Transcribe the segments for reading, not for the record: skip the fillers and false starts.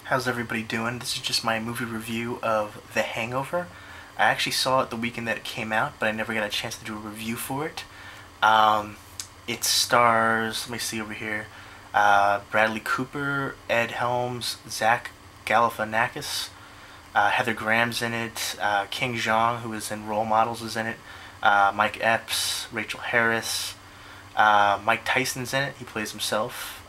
How's everybody doing? This is just my movie review of The Hangover. I actually saw it the weekend that it came out, but I never got a chance to do a review for it. Um, it stars, let me see over here, Bradley Cooper, Ed Helms, Zach Galifianakis, Heather Graham's in it, King Jeong, who is in Role Models, is in it, Mike Epps, Rachel Harris, Mike Tyson's in it. He plays himself.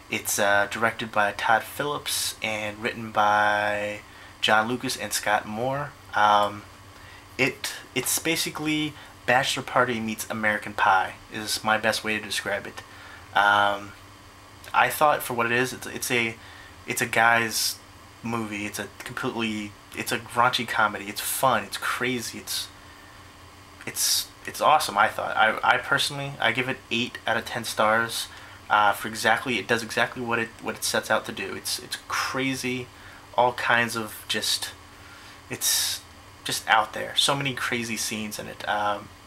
It's directed by Todd Phillips and written by John Lucas and Scott Moore. It's basically Bachelor Party meets American Pie is my best way to describe it. I thought for what it is, it's a guy's movie. It's a raunchy comedy. It's fun. It's crazy. It's awesome. I thought. I personally I give it 8 out of 10 stars. It does exactly what it sets out to do. It's crazy, all kinds of it's just out there. So many crazy scenes in it.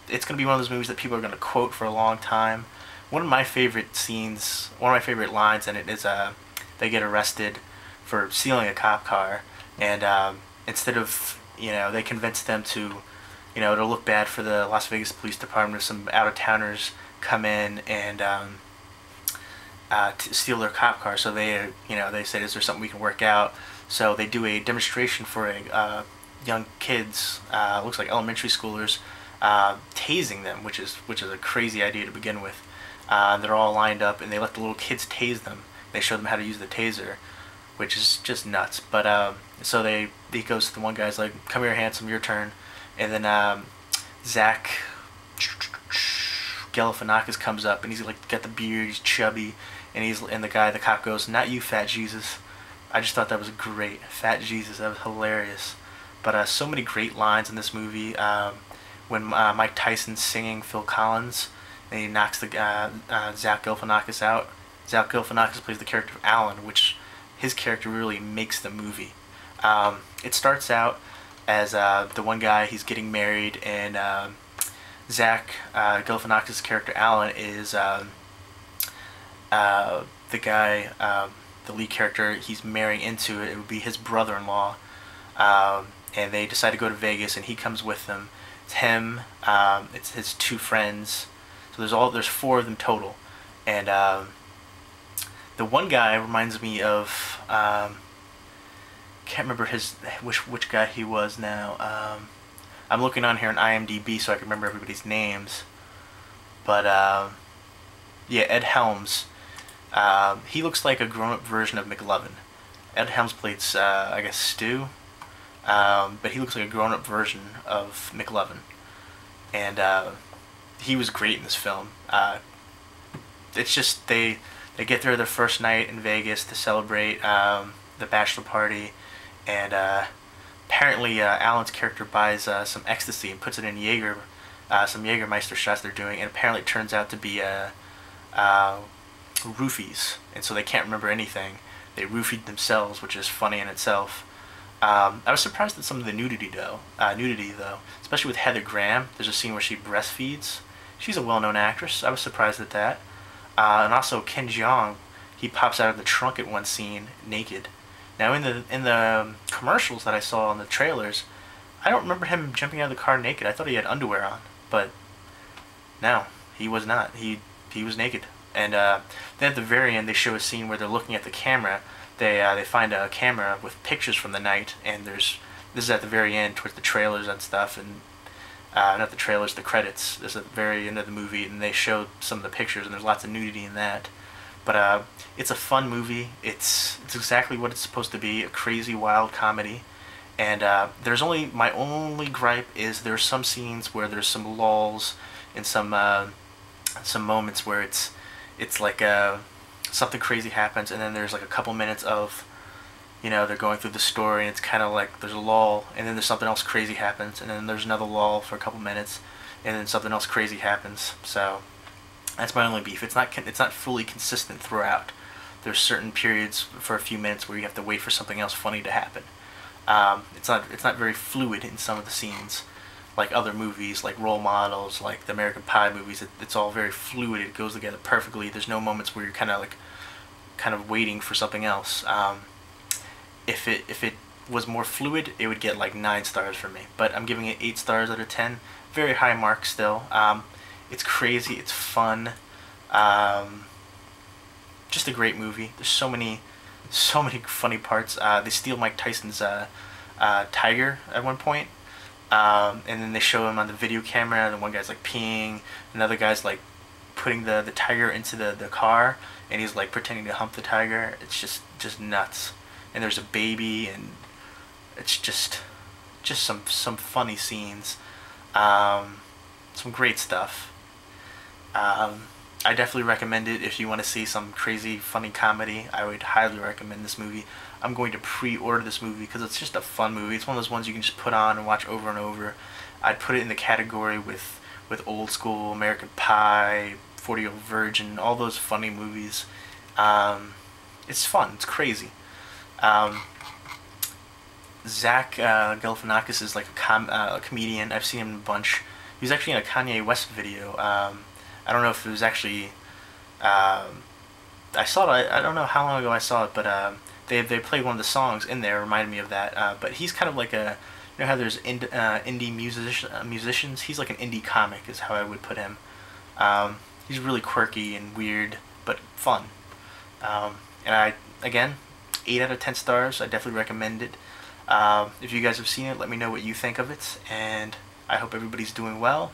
It's gonna be one of those movies that people are gonna quote for a long time. One of my favorite scenes, one of my favorite lines in it is they get arrested for stealing a cop car, and instead of they convince them to to look bad for the Las Vegas Police Department if some out of towners come in and to steal their cop car. So they said, is there something we can work out? So they do a demonstration for young kids, looks like elementary schoolers, tasing them, which is a crazy idea to begin with. They're all lined up and they let the little kids tase them. They show them how to use the taser, which is just nuts. But so he goes to the one guy's like, come here, handsome, your turn. And then Zach Galifianakis comes up and he's like got the beard, he's chubby, and the cop goes, not you, Fat Jesus. I just thought that was great. Fat Jesus, that was hilarious. But so many great lines in this movie. When Mike Tyson's singing Phil Collins and he knocks the Zach Galifianakis out. Zach Galifianakis plays the character of Alan, which his character really makes the movie. It starts out as the one guy, he's getting married, and Zach Galifianakis' character Alan is the guy, the lead character he's marrying into. It would be his brother-in-law, and they decide to go to Vegas, and he comes with them. It's him, it's his 2 friends, so there's 4 of them total, and the one guy reminds me of can't remember which guy he was now. I'm looking on here on IMDb so I can remember everybody's names. But yeah, Ed Helms. He looks like a grown-up version of McLovin. Ed Helms played, I guess, Stu. But he looks like a grown-up version of McLovin. And he was great in this film. It's just they get there their first night in Vegas to celebrate the bachelor party, and apparently Alan's character buys some ecstasy and puts it in some Jägermeister shots they're doing, and apparently it turns out to be roofies, and so they can't remember anything. They roofied themselves, which is funny in itself. I was surprised at some of the nudity though, especially with Heather Graham. There's a scene where she breastfeeds. She's a well-known actress. I was surprised at that. And also Ken Jeong, he pops out of the trunk at one scene naked. Now in the commercials that I saw in the trailers, I don't remember him jumping out of the car naked. I thought he had underwear on, but no, he was not. He was naked. And then at the very end, they show a scene where they're looking at the camera. They find a camera with pictures from the night, and this is at the very end towards the trailers and stuff, and not the trailers, the credits. This is at the very end of the movie, and they show some of the pictures, and there's lots of nudity in that. But it's a fun movie. It's exactly what it's supposed to be, a crazy, wild comedy. And my only gripe is there's some scenes where there's some lulls and some moments where it's like something crazy happens, and then there's like a couple minutes of they're going through the story, and it's kind of like there's a lull, and then there's something else crazy happens, and then there's another lull for a couple minutes, and then something else crazy happens. So that's my only beef. It's not fully consistent throughout. There's certain periods for a few minutes where you have to wait for something else funny to happen. It's not very fluid in some of the scenes, like other movies, like Role Models, like the American Pie movies. It's all very fluid. It goes together perfectly. There's no moments where you're kind of waiting for something else. If it was more fluid, it would get like 9 stars from me. But I'm giving it 8 stars out of 10. Very high mark still. It's crazy. It's fun. Um, just a great movie. There's so many funny parts. They steal Mike Tyson's tiger at one point, and then they show him on the video camera. And one guy's like peeing, another guy's like putting the tiger into the car, and he's like pretending to hump the tiger. It's just nuts. And there's a baby, and it's just some funny scenes, some great stuff. I definitely recommend it if you want to see some crazy funny comedy. I would highly recommend this movie. I'm going to pre-order this movie because it's just a fun movie. It's one of those ones you can just put on and watch over and over. I'd put it in the category with Old School, American Pie, 40-Year-Old Virgin, all those funny movies. It's fun. It's crazy. Zach Galifianakis is like a comedian. I've seen him in a bunch. He was actually in a Kanye West video. I don't know if it was actually. I saw it. I don't know how long ago I saw it, but they played one of the songs in there. Reminded me of that. But he's kind of like a, you know how there's indie musicians. He's like an indie comic is how I would put him. He's really quirky and weird, but fun. And I again, 8 out of 10 stars. I definitely recommend it. If you guys have seen it, let me know what you think of it, and I hope everybody's doing well.